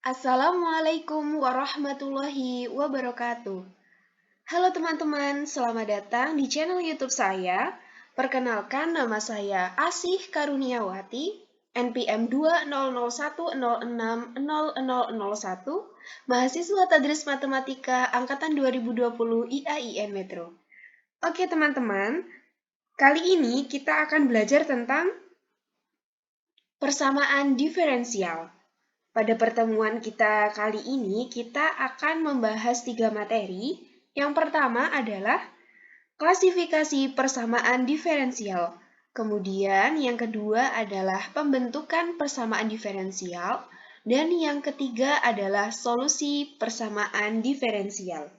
Assalamualaikum warahmatullahi wabarakatuh. Halo teman-teman, selamat datang di channel YouTube saya. Perkenalkan, nama saya Asih Karuniawati, NPM 200106001, mahasiswa Tadris Matematika angkatan 2020 IAIN Metro. Oke teman-teman, kali ini kita akan belajar tentang persamaan diferensial. Pada pertemuan kita kali ini, kita akan membahas 3 materi. Yang pertama adalah klasifikasi persamaan diferensial. Kemudian yang kedua adalah pembentukan persamaan diferensial. Dan yang ketiga adalah solusi persamaan diferensial.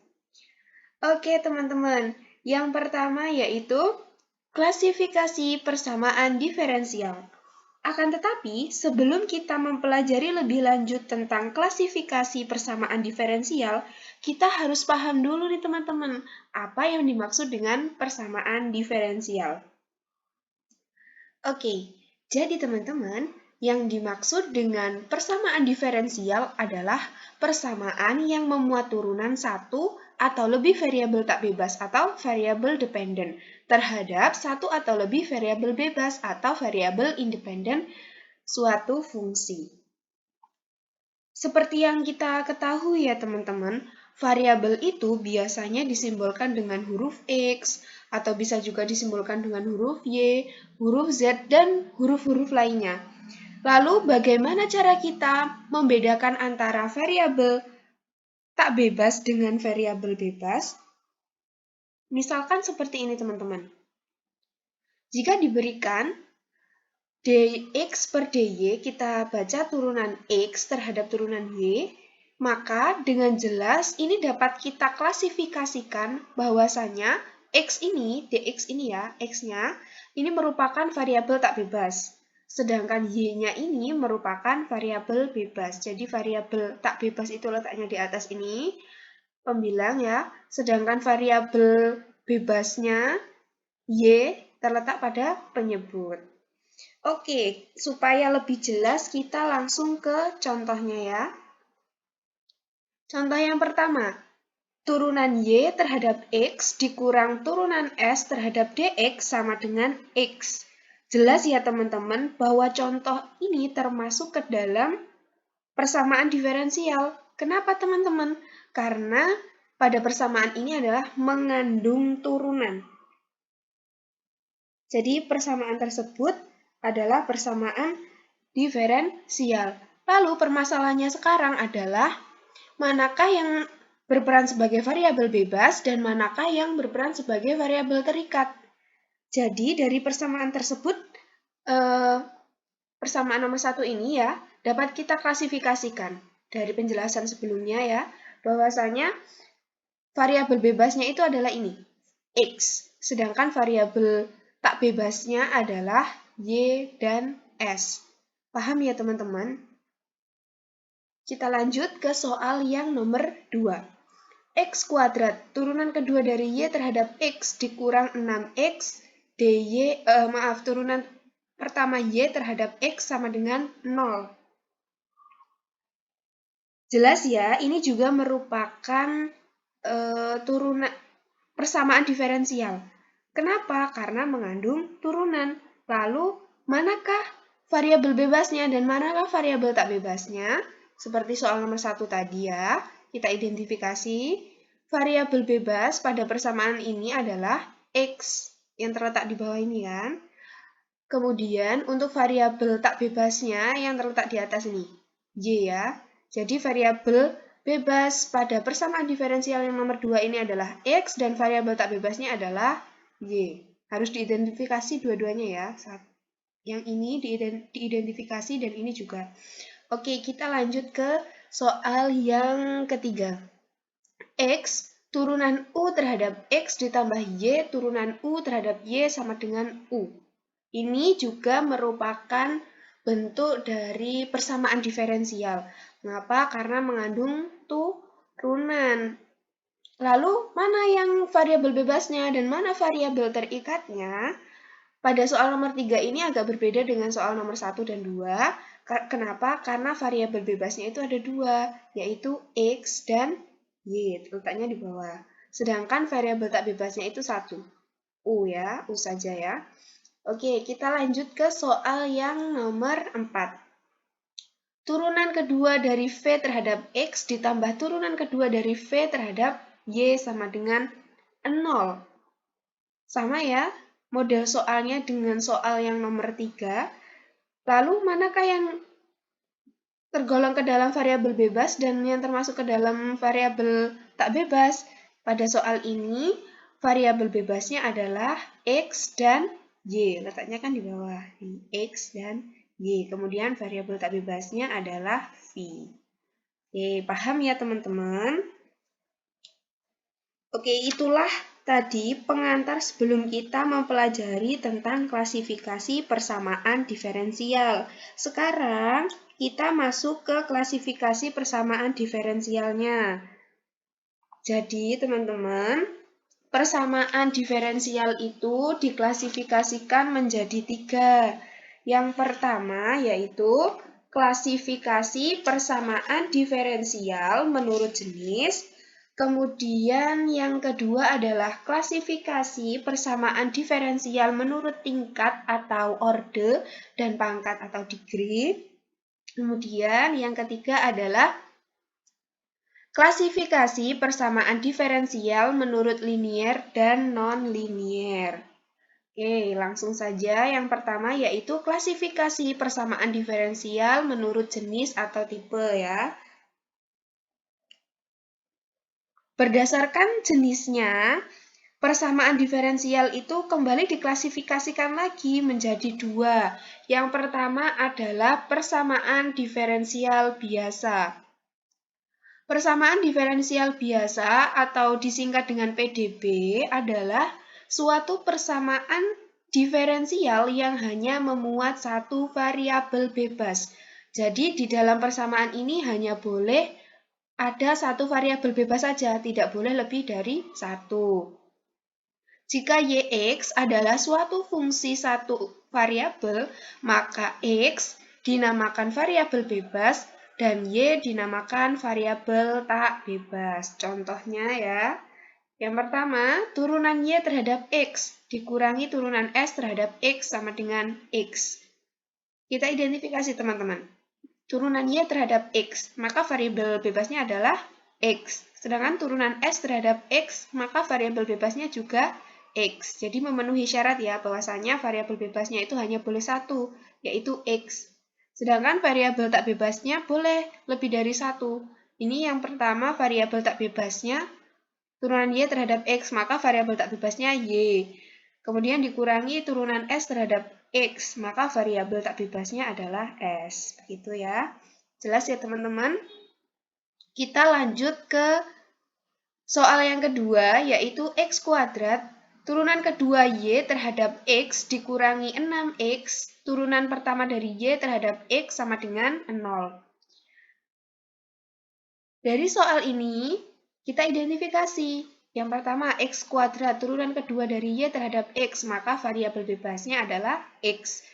Oke teman-teman, yang pertama yaitu klasifikasi persamaan diferensial. Akan tetapi, sebelum kita mempelajari lebih lanjut tentang klasifikasi persamaan diferensial, kita harus paham dulu nih teman-teman, apa yang dimaksud dengan persamaan diferensial. Oke, jadi teman-teman, yang dimaksud dengan persamaan diferensial adalah persamaan yang memuat turunan satu atau lebih variabel tak bebas atau variabel dependent terhadap satu atau lebih variabel bebas atau variabel independen suatu fungsi. Seperti yang kita ketahui ya teman-teman, variabel itu biasanya disimbolkan dengan huruf X, atau bisa juga disimbolkan dengan huruf Y, huruf Z, dan huruf-huruf lainnya. Lalu bagaimana cara kita membedakan antara variabel tak bebas dengan variabel bebas? Misalkan seperti ini teman-teman. Jika diberikan dx per dy, kita baca turunan x terhadap turunan y, maka dengan jelas ini dapat kita klasifikasikan bahwasanya x ini, dx ini ya, x-nya, ini merupakan variabel tak bebas. Sedangkan y-nya ini merupakan variabel bebas. Jadi variabel tak bebas itu letaknya di atas ini, pembilang ya. Sedangkan variabel bebasnya, y, terletak pada penyebut. Oke, supaya lebih jelas kita langsung ke contohnya ya. Contoh yang pertama, turunan Y terhadap X dikurang turunan S terhadap DX sama dengan X. Jelas ya teman-teman bahwa contoh ini termasuk ke dalam persamaan diferensial. Kenapa teman-teman? Karena pada persamaan ini adalah mengandung turunan. Jadi persamaan tersebut adalah persamaan diferensial. Lalu permasalahannya sekarang adalah manakah yang berperan sebagai variabel bebas dan manakah yang berperan sebagai variabel terikat. Jadi dari persamaan tersebut, persamaan nomor 1 ini ya, dapat kita klasifikasikan dari penjelasan sebelumnya ya, bahwasanya variabel bebasnya itu adalah ini, X. Sedangkan variabel tak bebasnya adalah Y dan S. Paham ya teman-teman? Kita lanjut ke soal yang nomor 2. X kuadrat, turunan kedua dari Y terhadap X dikurang 6X, turunan pertama Y terhadap X sama dengan 0. Jelas ya, ini juga merupakan turunan persamaan diferensial. Kenapa? Karena mengandung turunan. Lalu, manakah variabel bebasnya dan manakah variabel tak bebasnya? Seperti soal nomor 1 tadi ya, kita identifikasi. Variabel bebas pada persamaan ini adalah X yang terletak di bawah ini kan. Kemudian, untuk variabel tak bebasnya yang terletak di atas ini, Y ya. Jadi, variabel bebas pada persamaan diferensial yang nomor 2 ini adalah X dan variabel tak bebasnya adalah Y. Harus diidentifikasi dua-duanya ya. Yang ini diidentifikasi dan ini juga. Oke, kita lanjut ke soal yang ketiga. X turunan U terhadap X ditambah Y turunan U terhadap Y sama dengan U. Ini juga merupakan bentuk dari persamaan diferensial. Mengapa? Karena mengandung turunan. Lalu, mana yang variabel bebasnya dan mana variabel terikatnya? Pada soal nomor 3 ini agak berbeda dengan soal nomor 1 dan 2. Kenapa? Karena variabel bebasnya itu ada 2, yaitu X dan Y. Letaknya di bawah. Sedangkan variabel tak bebasnya itu 1. U ya, U saja ya. Oke, kita lanjut ke soal yang nomor 4. Turunan kedua dari V terhadap X ditambah turunan kedua dari V terhadap Y sama dengan 0. Sama ya, model soalnya dengan soal yang nomor 3. Lalu, manakah yang tergolong ke dalam variabel bebas dan yang termasuk ke dalam variabel tak bebas? Pada soal ini, variabel bebasnya adalah X dan Y. Letaknya kan di bawah, X dan Y. Kemudian variabel tak bebasnya adalah V. Oke, paham ya teman-teman? Oke, itulah tadi pengantar sebelum kita mempelajari tentang klasifikasi persamaan diferensial. Sekarang kita masuk ke klasifikasi persamaan diferensialnya. Jadi, teman-teman, persamaan diferensial itu diklasifikasikan menjadi 3. Yang pertama yaitu klasifikasi persamaan diferensial menurut jenis. Kemudian yang kedua adalah klasifikasi persamaan diferensial menurut tingkat atau orde dan pangkat atau degree. Kemudian yang ketiga adalah klasifikasi persamaan diferensial menurut linier dan non-linier. Oke, langsung saja. Yang pertama yaitu klasifikasi persamaan diferensial menurut jenis atau tipe ya. Berdasarkan jenisnya, persamaan diferensial itu kembali diklasifikasikan lagi menjadi 2. Yang pertama adalah persamaan diferensial biasa. Persamaan diferensial biasa atau disingkat dengan PDB adalah suatu persamaan diferensial yang hanya memuat satu variabel bebas. Jadi di dalam persamaan ini hanya boleh ada satu variabel bebas saja, tidak boleh lebih dari satu. Jika Yx adalah suatu fungsi satu variabel, maka X dinamakan variabel bebas dan Y dinamakan variabel tak bebas. Contohnya ya, yang pertama, turunan Y terhadap X dikurangi turunan S terhadap X sama dengan X. Kita identifikasi teman-teman. Turunan Y terhadap X, maka variabel bebasnya adalah X. Sedangkan turunan S terhadap X, maka variabel bebasnya juga X. Jadi memenuhi syarat ya, bahwasanya variabel bebasnya itu hanya boleh satu, yaitu X. Sedangkan variabel tak bebasnya boleh lebih dari satu. Ini yang pertama variabel tak bebasnya, turunan Y terhadap X, maka variabel tak bebasnya Y. Kemudian dikurangi turunan S terhadap X, maka variabel tak bebasnya adalah S. Begitu ya. Jelas ya teman-teman? Kita lanjut ke soal yang kedua, yaitu X kuadrat. Turunan kedua Y terhadap X dikurangi 6X. Turunan pertama dari Y terhadap X sama dengan 0. Dari soal ini, kita identifikasi. Yang pertama, X kuadrat. Turunan kedua dari Y terhadap X, maka variabel bebasnya adalah X.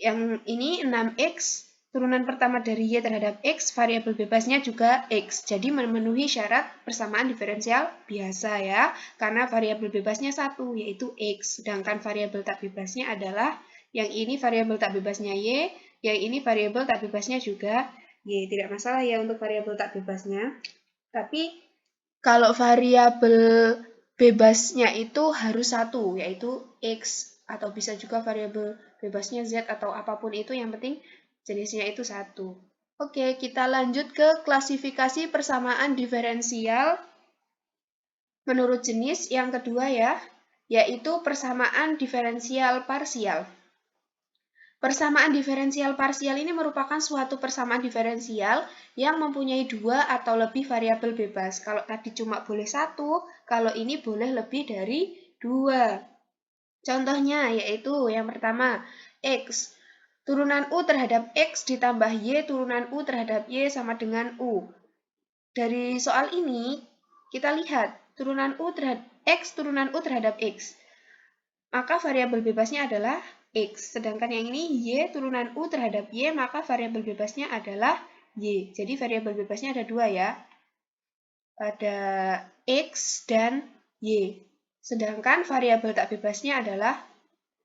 Yang ini 6X. Turunan pertama dari Y terhadap X, variabel bebasnya juga X. Jadi memenuhi syarat persamaan diferensial biasa ya. Karena variabel bebasnya 1, yaitu X. Sedangkan variabel tak bebasnya adalah yang ini variabel tak bebasnya Y, yang ini variabel tak bebasnya juga Y. Tidak masalah ya untuk variabel tak bebasnya. Tapi kalau variabel bebasnya itu harus 1, yaitu X. Atau bisa juga variabel bebasnya Z atau apapun itu, yang penting jenisnya itu 1. Oke, kita lanjut ke klasifikasi persamaan diferensial menurut jenis yang kedua ya, yaitu persamaan diferensial parsial. Persamaan diferensial parsial ini merupakan suatu persamaan diferensial yang mempunyai 2 atau lebih variabel bebas. Kalau tadi cuma boleh 1, kalau ini boleh lebih dari 2. Contohnya yaitu yang pertama, X. Turunan U terhadap X ditambah Y turunan U terhadap Y sama dengan U. Dari soal ini, kita lihat turunan U terhadap X turunan U terhadap X. maka variabel bebasnya adalah X. Sedangkan yang ini Y turunan U terhadap Y, maka variabel bebasnya adalah Y. Jadi variabel bebasnya ada dua ya. Ada X dan Y. Sedangkan variabel tak bebasnya adalah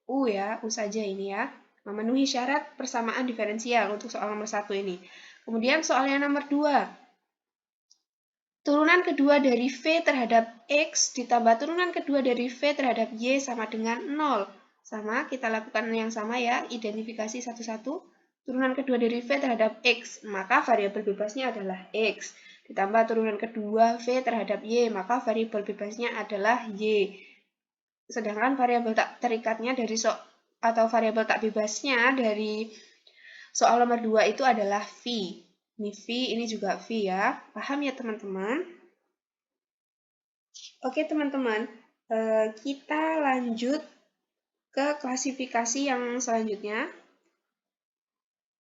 U ya, U saja ini ya. Memenuhi syarat persamaan diferensial untuk soal nomor 1 ini. Kemudian soal yang nomor 2. Turunan kedua dari V terhadap X ditambah turunan kedua dari V terhadap Y sama dengan 0. Sama, kita lakukan yang sama ya, identifikasi satu-satu. Turunan kedua dari V terhadap X, maka variabel bebasnya adalah X. Ditambah turunan kedua V terhadap Y, maka variabel bebasnya adalah Y. Sedangkan variabel tak terikatnya dari atau variabel tak bebasnya dari soal nomor 2 itu adalah V. Ini V, ini juga V ya. Paham ya teman-teman? Oke teman-teman, kita lanjut ke klasifikasi yang selanjutnya.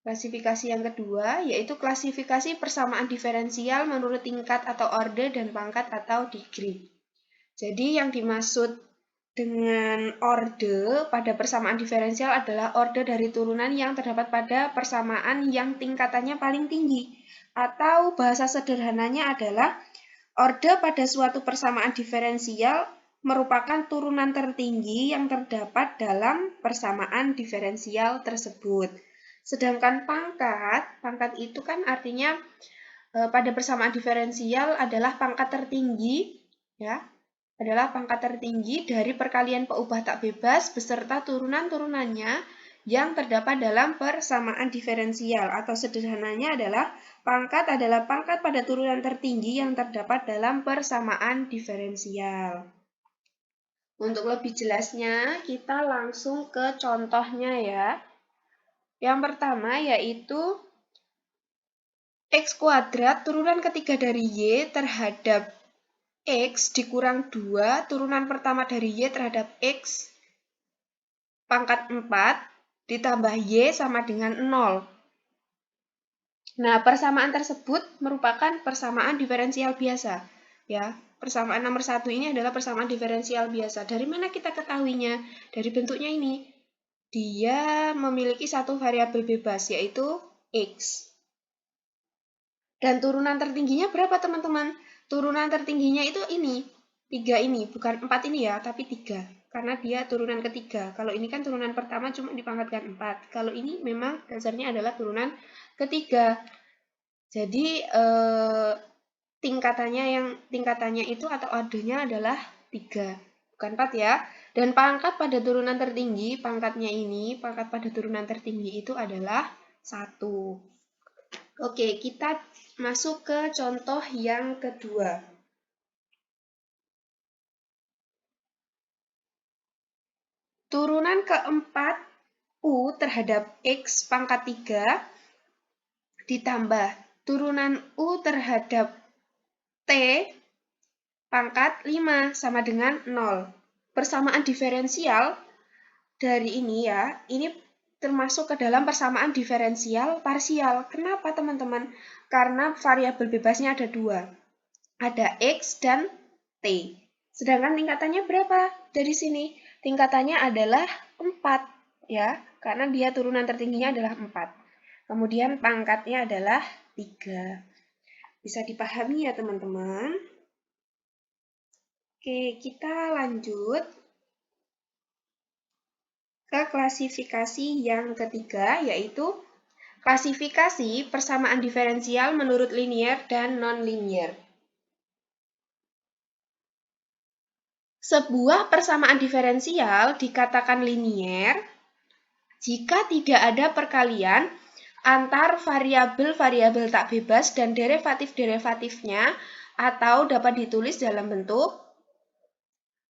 Klasifikasi yang kedua, yaitu klasifikasi persamaan diferensial menurut tingkat atau order dan pangkat atau degree. Jadi yang dimaksud dengan orde pada persamaan diferensial adalah orde dari turunan yang terdapat pada persamaan yang tingkatannya paling tinggi. Atau bahasa sederhananya adalah orde pada suatu persamaan diferensial merupakan turunan tertinggi yang terdapat dalam persamaan diferensial tersebut. Sedangkan pangkat itu kan artinya pada persamaan diferensial adalah pangkat tertinggi, ya, adalah pangkat tertinggi dari perkalian peubah tak bebas beserta turunan-turunannya yang terdapat dalam persamaan diferensial, atau sederhananya adalah pangkat adalah pangkat pada turunan tertinggi yang terdapat dalam persamaan diferensial. Untuk lebih jelasnya, kita langsung ke contohnya ya. Yang pertama yaitu X kuadrat turunan ketiga dari Y terhadap X dikurang 2 turunan pertama dari Y terhadap X pangkat 4 ditambah Y sama dengan 0. Nah, persamaan tersebut merupakan persamaan diferensial biasa. Ya, persamaan nomor 1 ini adalah persamaan diferensial biasa. Dari mana kita ketahuinya? Dari bentuknya ini. Dia memiliki satu variabel bebas, yaitu X. Dan turunan tertingginya berapa, teman-teman? Turunan tertingginya itu ini, 3 ini, bukan 4 ini ya, tapi 3. Karena dia turunan ketiga. Kalau ini kan turunan pertama cuma dipangkatkan 4. Kalau ini memang dasarnya adalah turunan ketiga. Jadi tingkatannya itu atau ordenya adalah 3, bukan 4 ya. Dan pangkat pada turunan tertinggi, pangkat pada turunan tertinggi itu adalah 1. Oke, kita masuk ke contoh yang kedua. Turunan keempat U terhadap X pangkat 3 ditambah turunan U terhadap T pangkat 5 sama dengan 0. Persamaan diferensial dari ini ya, ini termasuk ke dalam persamaan diferensial parsial. Kenapa teman-teman? Karena variabel bebasnya ada 2. Ada X dan T. Sedangkan tingkatannya berapa? Dari sini, tingkatannya adalah 4. Ya, karena dia turunan tertingginya adalah 4. Kemudian pangkatnya adalah 3. Bisa dipahami ya teman-teman? Oke, kita lanjut ke klasifikasi yang ketiga, yaitu klasifikasi persamaan diferensial menurut linier dan non-linier. Sebuah persamaan diferensial dikatakan linier jika tidak ada perkalian antar variabel-variabel tak bebas dan derivatif-derivatifnya, atau dapat ditulis dalam bentuk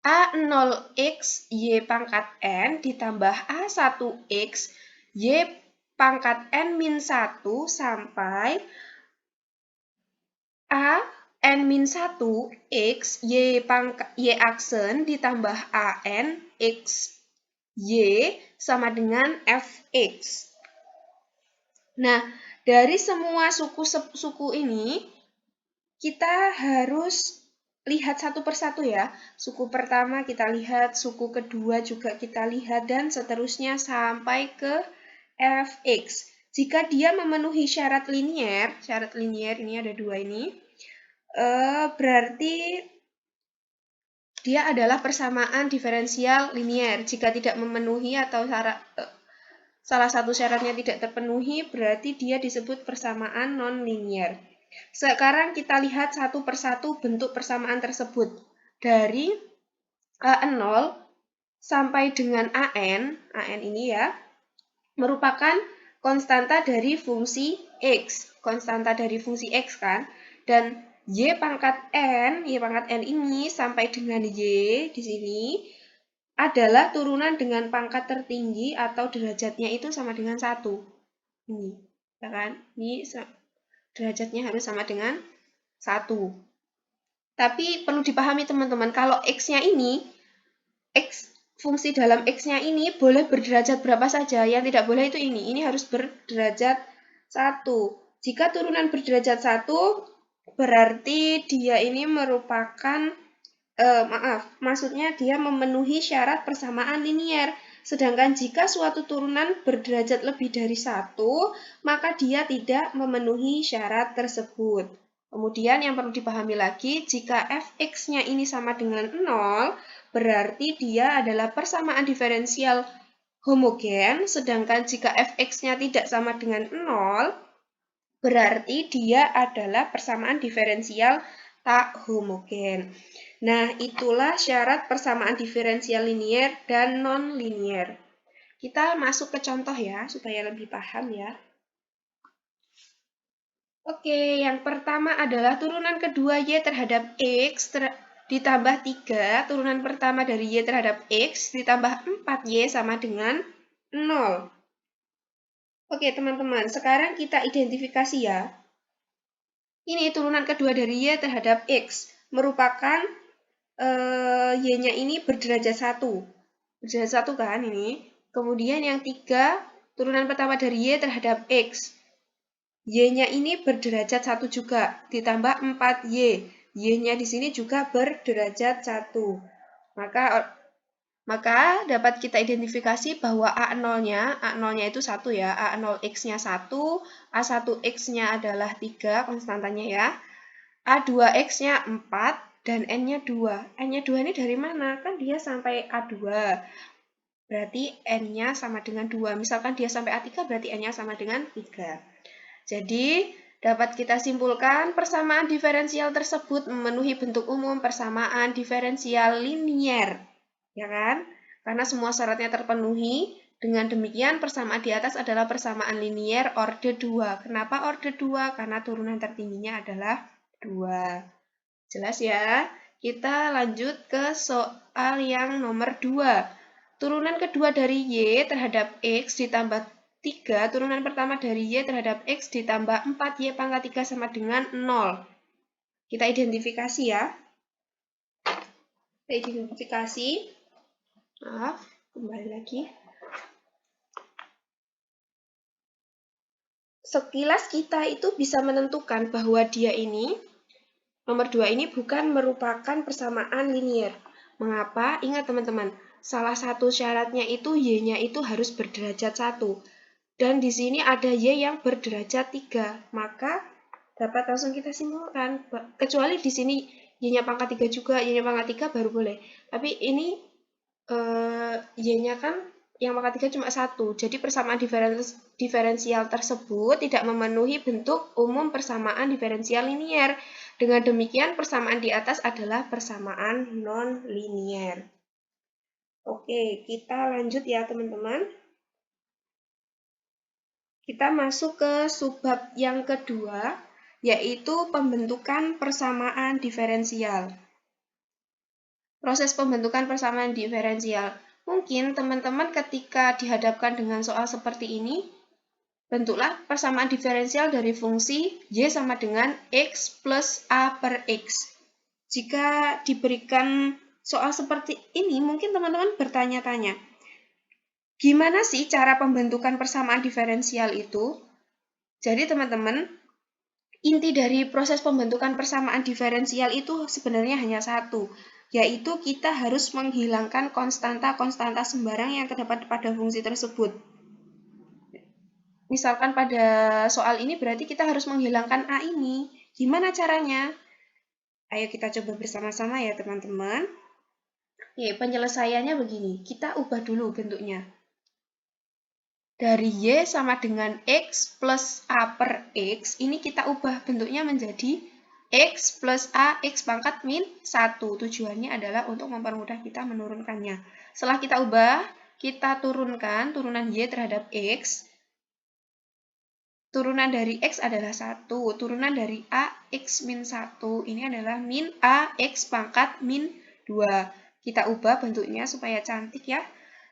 A0x y pangkat n ditambah A1x y pangkat n-1 sampai A n-1 x y pangkat y aksen ditambah a n x y sama dengan fx. Nah, dari semua suku ini kita harus lihat satu persatu ya. Suku pertama kita lihat, suku kedua juga kita lihat, dan seterusnya sampai ke fx. Jika dia memenuhi syarat linier ini ada dua ini, berarti dia adalah persamaan diferensial linier. Jika tidak memenuhi atau salah satu syaratnya tidak terpenuhi, berarti dia disebut persamaan non-linier. Sekarang kita lihat satu persatu bentuk persamaan tersebut. Dari A0 sampai dengan AN ini ya, merupakan konstanta dari fungsi X. Konstanta dari fungsi X kan. Dan Y pangkat N ini sampai dengan Y di sini adalah turunan dengan pangkat tertinggi atau derajatnya itu sama dengan 1. Ini, ya kan? Ini derajatnya harus sama dengan 1. Tapi perlu dipahami teman-teman, kalau X-nya ini, fungsi dalam X-nya ini boleh berderajat berapa saja, yang tidak boleh itu ini harus berderajat 1. Jika turunan berderajat 1, berarti dia ini merupakan, maksudnya dia memenuhi syarat persamaan linier. Sedangkan jika suatu turunan berderajat lebih dari 1, maka dia tidak memenuhi syarat tersebut. Kemudian yang perlu dipahami lagi, jika fx-nya ini sama dengan 0, berarti dia adalah persamaan diferensial homogen, sedangkan jika fx-nya tidak sama dengan 0, berarti dia adalah persamaan diferensial tak homogen. Nah, itulah syarat persamaan diferensial linier dan non-linier. Kita masuk ke contoh ya, supaya lebih paham ya. Oke, yang pertama adalah turunan kedua Y terhadap X ditambah 3, turunan pertama dari Y terhadap X ditambah 4Y sama dengan 0. Oke, teman-teman, sekarang kita identifikasi ya. Ini turunan kedua dari Y terhadap X, merupakan Y-nya ini berderajat 1. Berderajat 1 kan ini. Kemudian yang 3, turunan pertama dari Y terhadap X. Y-nya ini berderajat 1 juga, ditambah 4Y. Y-nya di sini juga berderajat 1. Maka dapat kita identifikasi bahwa A0-nya itu 1 ya. A0X-nya 1, A1X-nya adalah 3, konstantanya ya. A2X-nya 4, dan N-nya 2. N-nya 2 ini dari mana? Kan dia sampai A2. Berarti N-nya sama dengan 2. Misalkan dia sampai A3, berarti N-nya sama dengan 3. Jadi, dapat kita simpulkan persamaan diferensial tersebut memenuhi bentuk umum persamaan diferensial linier. Ya kan? Karena semua syaratnya terpenuhi, dengan demikian persamaan di atas adalah persamaan linier orde 2. Kenapa orde 2? Karena turunan tertingginya adalah 2. Jelas ya? Kita lanjut ke soal yang nomor 2. Turunan kedua dari Y terhadap X ditambah 3, turunan pertama dari Y terhadap X ditambah 4Y pangkat 3 sama dengan 0. Kita identifikasi ya. Kita identifikasi. Maaf, kembali lagi. Sekilas kita itu bisa menentukan bahwa dia ini, nomor 2 ini bukan merupakan persamaan linier. Mengapa? Ingat teman-teman, salah satu syaratnya itu Y-nya itu harus berderajat 1. Dan di sini ada Y yang berderajat 3. Maka dapat langsung kita simpulkan. Kecuali di sini Y-nya pangkat 3 juga, Y-nya pangkat 3 baru boleh. Tapi ini Y-nya kan yang pangkat 3 cuma 1. Jadi persamaan diferensial tersebut tidak memenuhi bentuk umum persamaan diferensial linier. Dengan demikian persamaan di atas adalah persamaan non-linier. Oke, kita lanjut ya teman-teman. Kita masuk ke subbab yang kedua, yaitu pembentukan persamaan diferensial. Proses pembentukan persamaan diferensial. Mungkin teman-teman ketika dihadapkan dengan soal seperti ini, bentuklah persamaan diferensial dari fungsi Y sama dengan X plus A per X. Jika diberikan soal seperti ini, mungkin teman-teman bertanya-tanya, gimana sih cara pembentukan persamaan diferensial itu? Jadi teman-teman, inti dari proses pembentukan persamaan diferensial itu sebenarnya hanya satu, yaitu kita harus menghilangkan konstanta-konstanta sembarang yang terdapat pada fungsi tersebut. Misalkan pada soal ini berarti kita harus menghilangkan A ini. Gimana caranya? Ayo kita coba bersama-sama ya teman-teman. Oke, penyelesaiannya begini. Kita ubah dulu bentuknya. Dari Y sama dengan X plus A per X, ini kita ubah bentuknya menjadi X plus A X pangkat min 1. Tujuannya adalah untuk mempermudah kita menurunkannya. Setelah kita ubah, kita turunkan turunan Y terhadap X. Turunan dari X adalah 1. Turunan dari A X min 1. Ini adalah min A X pangkat min 2. Kita ubah bentuknya supaya cantik ya.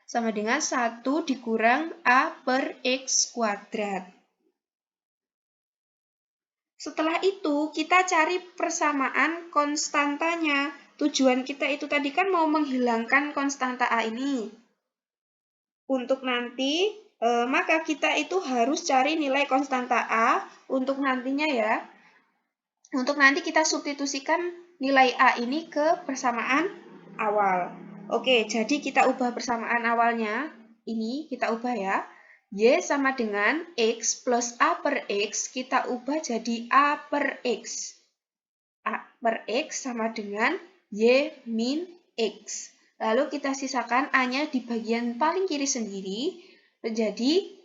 Sama dengan 1 dikurang A per X kuadrat. Setelah itu, kita cari persamaan konstantanya. Tujuan kita itu tadi kan mau menghilangkan konstanta A ini. Untuk nanti, maka kita itu harus cari nilai konstanta A untuk nantinya ya. Untuk nanti kita substitusikan nilai A ini ke persamaan awal. Oke, jadi kita ubah persamaan awalnya. Ini kita ubah ya. Y sama dengan X plus A per X, kita ubah jadi A per X. A per X sama dengan Y min X. Lalu kita sisakan A-nya di bagian paling kiri sendiri. Jadi,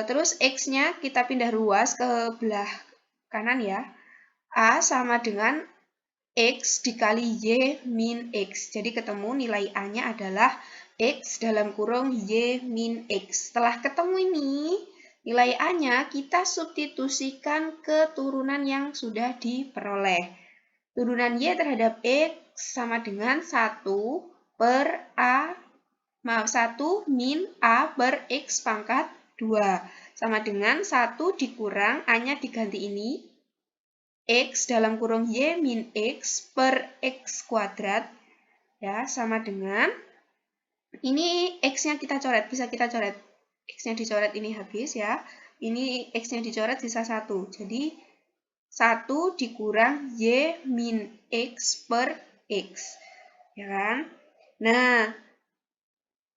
terus X-nya kita pindah ruas ke belah kanan ya. A sama dengan X dikali Y min X. Jadi ketemu nilai A-nya adalah X dalam kurung Y min X. Setelah ketemu ini, nilai A-nya kita substitusikan ke turunan yang sudah diperoleh. Turunan Y terhadap X sama dengan 1 per A, 1 min A per X pangkat 2. Sama dengan 1 dikurang A-nya diganti ini, X dalam kurung Y min X per X kuadrat. Ya, sama dengan, ini X-nya kita coret, bisa kita coret. X-nya dicoret ini habis ya. Ini X-nya dicoret sisa 1. Jadi, 1 dikurang Y min X per X. Ya kan? Nah,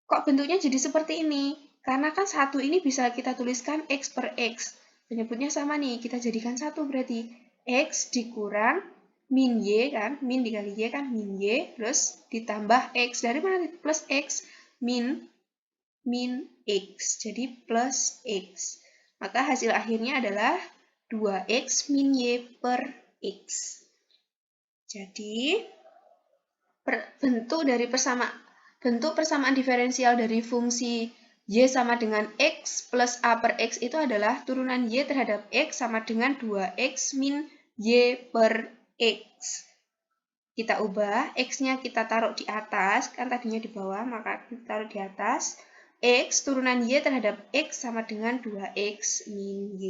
kok bentuknya jadi seperti ini? Karena kan 1 ini bisa kita tuliskan X per X. Penyebutnya sama nih, kita jadikan 1 berarti. X dikurang min Y kan, min dikali Y kan, min Y, terus ditambah X. Dari mana plus X? Min X, jadi plus X. Maka hasil akhirnya adalah 2X min Y per X. Jadi, bentuk persamaan diferensial dari fungsi Y sama dengan X plus A per X itu adalah turunan Y terhadap X sama dengan 2X min Y per X. Kita ubah, X-nya kita taruh di atas, kan tadinya di bawah, maka kita taruh di atas. X turunan Y terhadap X sama dengan 2X min Y.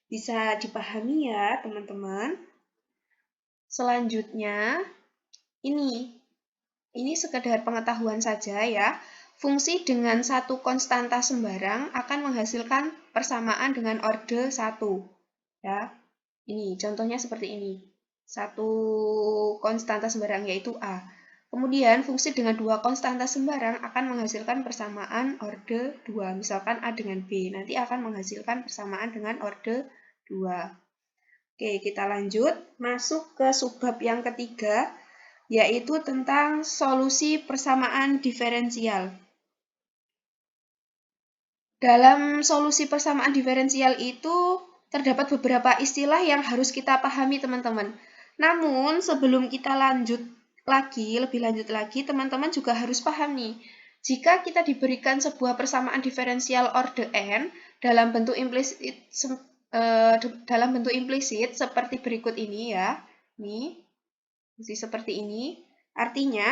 Bisa dipahami ya, teman-teman? Selanjutnya, ini sekedar pengetahuan saja ya. Fungsi dengan satu konstanta sembarang akan menghasilkan persamaan dengan orde 1. Ya. Ini contohnya seperti ini. Satu konstanta sembarang yaitu A. Kemudian fungsi dengan dua konstanta sembarang akan menghasilkan persamaan orde 2. Misalkan A dengan B, nanti akan menghasilkan persamaan dengan orde 2. Oke, kita lanjut. Masuk ke subbab yang ketiga, yaitu tentang solusi persamaan diferensial. Dalam solusi persamaan diferensial itu terdapat beberapa istilah yang harus kita pahami, teman-teman. Namun, sebelum kita lebih lanjut lagi, teman-teman juga harus paham nih. Jika kita diberikan sebuah persamaan diferensial orde n dalam bentuk implisit seperti berikut ini ya. Nih, seperti ini. Artinya,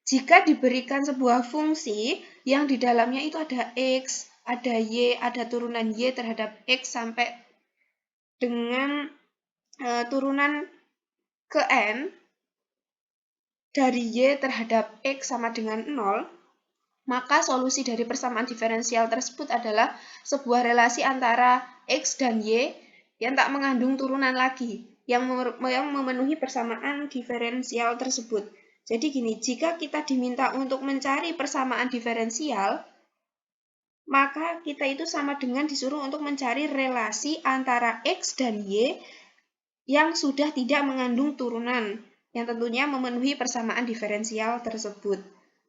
jika diberikan sebuah fungsi yang di dalamnya itu ada X, ada Y, ada turunan Y terhadap X sampai dengan turunan ke N, dari Y terhadap X sama dengan 0, maka solusi dari persamaan diferensial tersebut adalah sebuah relasi antara X dan Y yang tak mengandung turunan lagi, yang memenuhi persamaan diferensial tersebut. Jadi gini, jika kita diminta untuk mencari persamaan diferensial, maka kita itu sama dengan disuruh untuk mencari relasi antara X dan Y yang sudah tidak mengandung turunan, yang tentunya memenuhi persamaan diferensial tersebut.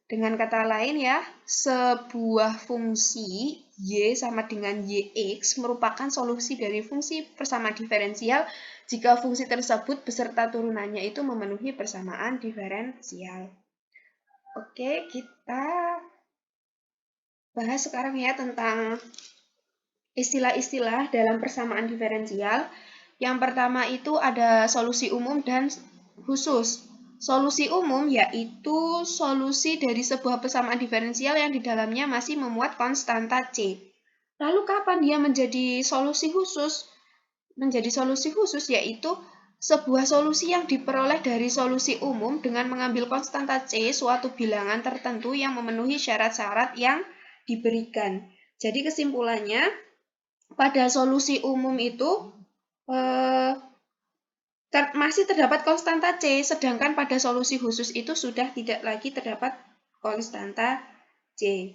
Dengan kata lain ya, sebuah fungsi Y sama dengan YX merupakan solusi dari fungsi persamaan diferensial jika fungsi tersebut beserta turunannya itu memenuhi persamaan diferensial. Oke, kita bahas sekarang ya tentang istilah-istilah dalam persamaan diferensial. Yang pertama itu ada solusi umum dan khusus. Solusi umum yaitu solusi dari sebuah persamaan diferensial yang di dalamnya masih memuat konstanta C. Lalu kapan dia menjadi solusi khusus? Menjadi solusi khusus yaitu sebuah solusi yang diperoleh dari solusi umum dengan mengambil konstanta C suatu bilangan tertentu yang memenuhi syarat-syarat yang diberikan. Jadi kesimpulannya, pada solusi umum itu masih terdapat konstanta C, sedangkan pada solusi khusus itu sudah tidak lagi terdapat konstanta C.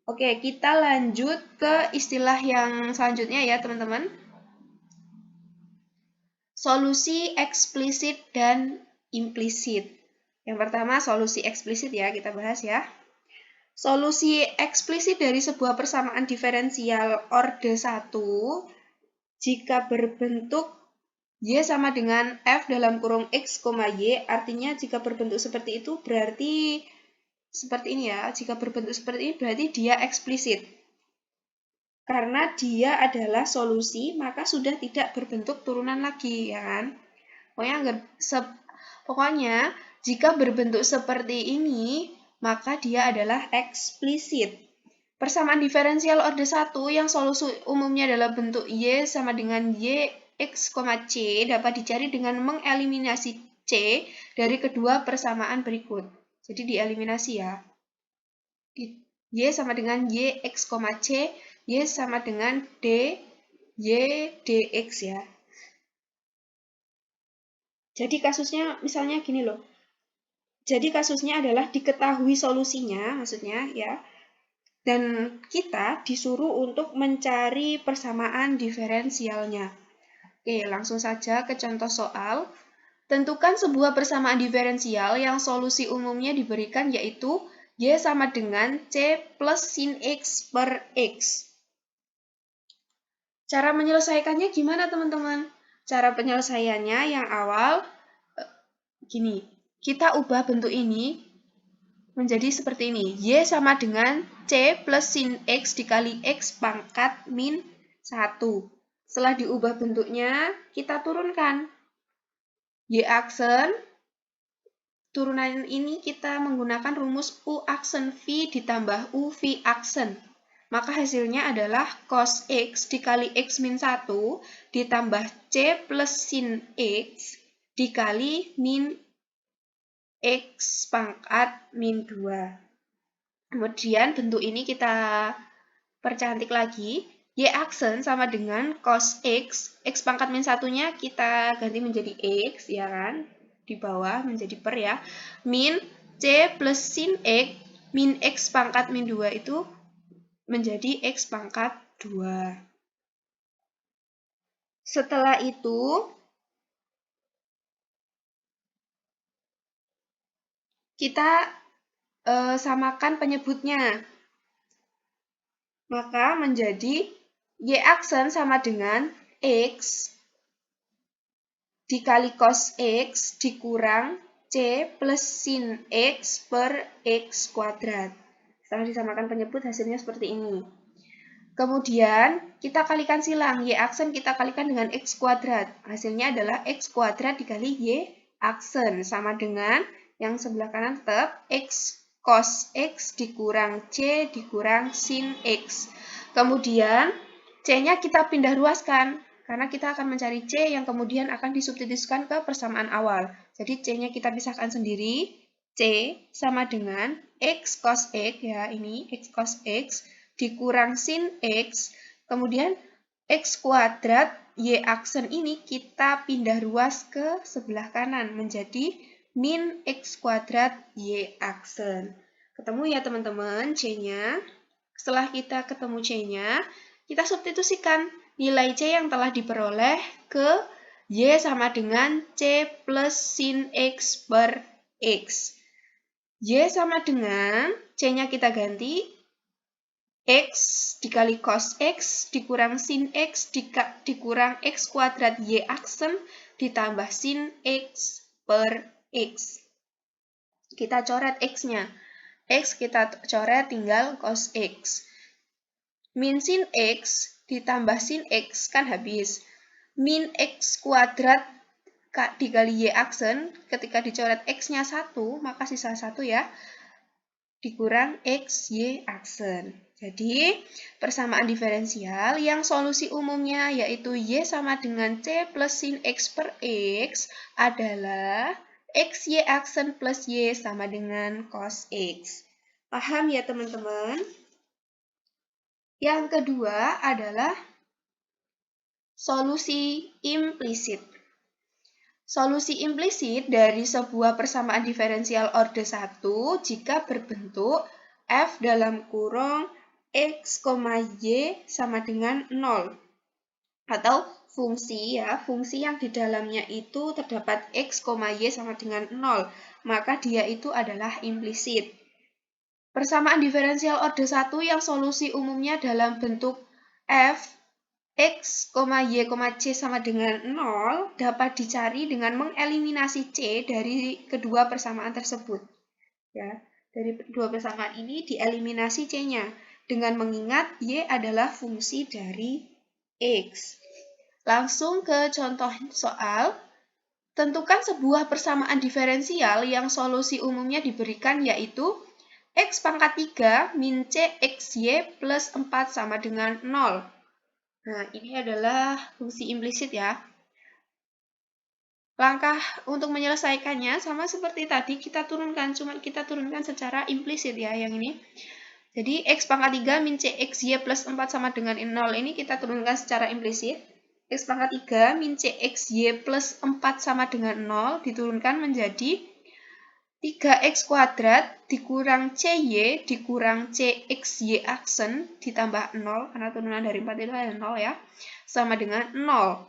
Oke, kita lanjut ke istilah yang selanjutnya ya, teman-teman. Solusi eksplisit dan implisit. Yang pertama, solusi eksplisit ya, kita bahas ya. Solusi eksplisit dari sebuah persamaan diferensial orde 1 jika berbentuk Y sama dengan F dalam kurung X, Y, artinya jika berbentuk seperti itu berarti seperti ini ya. Jika berbentuk seperti ini berarti dia eksplisit. Karena dia adalah solusi, maka sudah tidak berbentuk turunan lagi, ya kan? Pokoknya jika berbentuk seperti ini, maka dia adalah eksplisit. Persamaan diferensial orde 1 yang solusi umumnya dalam bentuk Y sama dengan Y, X, C dapat dicari dengan mengeliminasi C dari kedua persamaan berikut. Jadi dieliminasi ya. Y sama dengan Y, X, C, Y sama dengan D, Y, DX ya. Jadi kasusnya misalnya gini loh. Jadi kasusnya adalah diketahui solusinya, maksudnya ya. Dan kita disuruh untuk mencari persamaan diferensialnya. Oke, langsung saja ke contoh soal. Tentukan sebuah persamaan diferensial yang solusi umumnya diberikan yaitu Y sama dengan C plus sin X per X. Cara menyelesaikannya gimana teman-teman? Cara penyelesaiannya yang awal, gini, kita ubah bentuk ini menjadi seperti ini. Y sama dengan C plus sin X dikali X pangkat min 1. Setelah diubah bentuknya, kita turunkan. Y aksen, turunan ini kita menggunakan rumus U aksen V ditambah U V aksen. Maka hasilnya adalah cos X dikali X min 1 ditambah C plus sin X dikali min X pangkat min 2. Kemudian bentuk ini kita percantik lagi. Y aksen sama dengan cos X. X pangkat min 1-nya kita ganti menjadi X, ya kan? Di bawah menjadi per ya. Min C plus sin X, min X pangkat min 2 itu menjadi X pangkat 2. Setelah itu, kita samakan penyebutnya. Maka menjadi Y aksen sama dengan X dikali cos X dikurang C plus sin X per X kuadrat. Setelah disamakan penyebut hasilnya seperti ini. Kemudian kita kalikan silang. Y aksen kita kalikan dengan X kuadrat. Hasilnya adalah X kuadrat dikali Y aksen. Sama dengan yang sebelah kanan tetap X cos X dikurang C dikurang sin X. Kemudian C-nya kita pindah ruaskan, karena kita akan mencari C yang kemudian akan disubstitusikan ke persamaan awal. Jadi C-nya kita pisahkan sendiri. C sama dengan X cos X, ya ini X cos X, dikurang sin X. Kemudian X kuadrat Y aksen ini kita pindah ruas ke sebelah kanan menjadi min X kuadrat Y aksen. Ketemu ya teman-teman C-nya. Setelah kita ketemu C-nya, kita substitusikan nilai C yang telah diperoleh ke Y sama dengan C plus sin X per X. Y sama dengan C-nya kita ganti X dikali cos X dikurang sin X dikurang X kuadrat Y aksen ditambah sin X per X. Kita coret X-nya. X kita coret tinggal cos X. Min sin X ditambah sin X kan habis. Min X kuadrat dikali Y aksen, ketika dicoret X-nya 1, maka sisa 1 ya, dikurang X, Y aksen. Jadi, persamaan diferensial yang solusi umumnya yaitu Y sama dengan C plus sin X per X adalah X, Y aksen plus Y sama dengan cos X. Paham ya teman-teman? Yang kedua adalah solusi implisit. Solusi implisit dari sebuah persamaan diferensial orde 1 jika berbentuk f dalam kurung x, y sama dengan 0. Atau fungsi yang di dalamnya itu terdapat x, y sama dengan 0. Maka dia itu adalah implisit. Persamaan diferensial orde 1 yang solusi umumnya dalam bentuk f X, Y, C sama dengan 0 dapat dicari dengan mengeliminasi C dari kedua persamaan tersebut. Ya, dari kedua persamaan ini dieliminasi C-nya dengan mengingat Y adalah fungsi dari X. Langsung ke contoh soal. Tentukan sebuah persamaan diferensial yang solusi umumnya diberikan yaitu X pangkat 3 min C XY plus 4 sama dengan 0. Nah, ini adalah fungsi implisit ya. Langkah untuk menyelesaikannya sama seperti tadi, kita turunkan secara implisit ya yang ini. Jadi, X pangkat 3 min C XY plus 4 sama dengan 0 ini kita turunkan secara implisit. X pangkat 3 min C XY plus 4 sama dengan 0 diturunkan menjadi 3x kuadrat dikurang CY dikurang CXY aksen ditambah 0, karena turunan dari 4 itu ada 0 ya, sama dengan 0.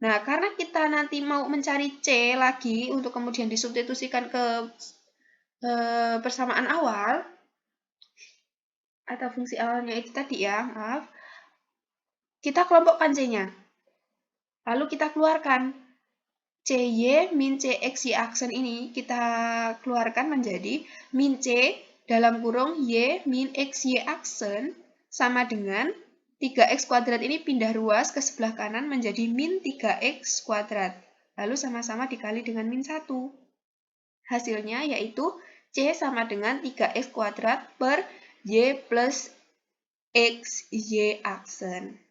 Nah, karena kita nanti mau mencari C lagi untuk kemudian disubstitusikan ke persamaan awal, atau fungsi awalnya itu tadi ya, maaf, kita kelompokkan C-nya. Lalu kita keluarkan CY min CXY aksen ini kita keluarkan menjadi min C dalam kurung Y min XY aksen sama dengan 3x kuadrat ini pindah ruas ke sebelah kanan menjadi min 3x kuadrat. Lalu sama-sama dikali dengan min 1. Hasilnya yaitu C sama dengan 3x kuadrat per Y plus XY aksen.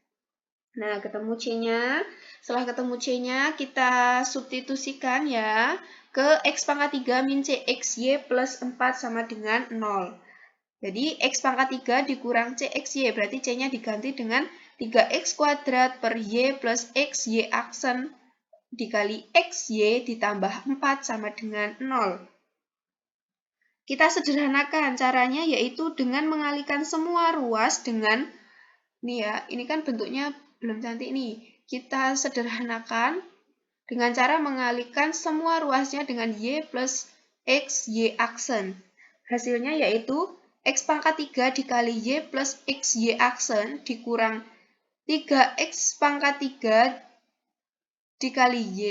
Nah, ketemu C-nya. Setelah ketemu C-nya, kita substitusikan ya ke X pangkat 3 min C XY plus 4 sama dengan 0. Jadi, X pangkat 3 dikurang C XY, berarti C-nya diganti dengan 3X kuadrat per Y plus XY aksen dikali XY ditambah 4 sama dengan 0. Kita sederhanakan caranya yaitu dengan mengalihkan semua ruas dengan, nih ya, ini kan bentuknya belum cantik nih. Kita sederhanakan dengan cara mengalihkan semua ruasnya dengan Y plus X, Y aksen. Hasilnya yaitu X pangkat 3 dikali Y plus X, Y aksen dikurang 3X pangkat 3 dikali Y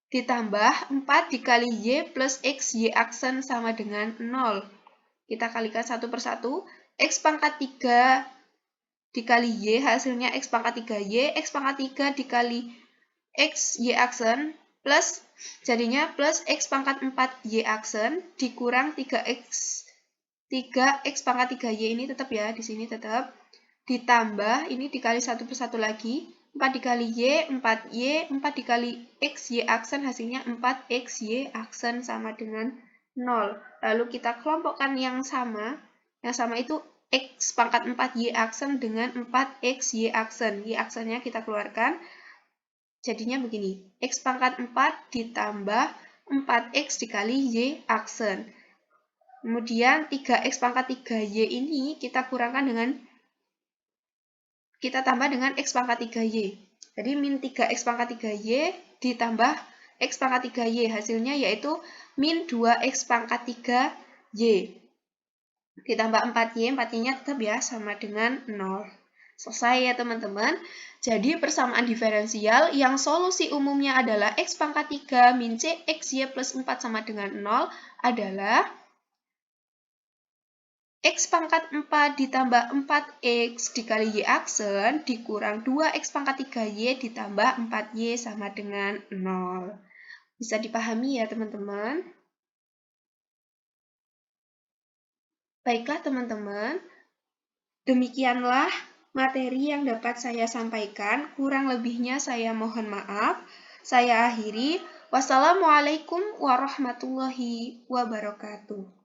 ditambah 4 dikali Y plus X, Y aksen sama dengan 0. Kita kalikan satu persatu. X pangkat 3 dikali Y, hasilnya X pangkat 3Y, X pangkat 3 dikali X, Y aksen, plus, jadinya plus X pangkat 4Y aksen, dikurang 3X pangkat 3Y ini tetap ya, di sini tetap, ditambah, ini dikali satu persatu lagi, 4 dikali Y, 4Y, 4 dikali X, Y aksen, hasilnya 4X, Y aksen sama dengan 0. Lalu kita kelompokkan yang sama itu X pangkat 4Y aksen dengan 4X Y aksen. Y aksennya kita keluarkan. Jadinya begini. X pangkat 4 ditambah 4X dikali Y aksen. Kemudian 3X pangkat 3Y ini kita kurangkan dengan, kita tambah dengan X pangkat 3Y. Jadi min 3X pangkat 3Y ditambah X pangkat 3Y. Hasilnya yaitu min 2X pangkat 3Y. Ditambah 4Y, 4Y-nya tetap ya sama dengan 0. Selesai ya teman-teman. Jadi persamaan diferensial yang solusi umumnya adalah X pangkat 3 min C XY plus 4 sama dengan 0 adalah X pangkat 4 ditambah 4X dikali Y aksen dikurang 2X pangkat 3Y ditambah 4Y sama dengan 0. Bisa dipahami ya teman-teman? Baiklah teman-teman, demikianlah materi yang dapat saya sampaikan. Kurang lebihnya saya mohon maaf. Saya akhiri. Wassalamualaikum warahmatullahi wabarakatuh.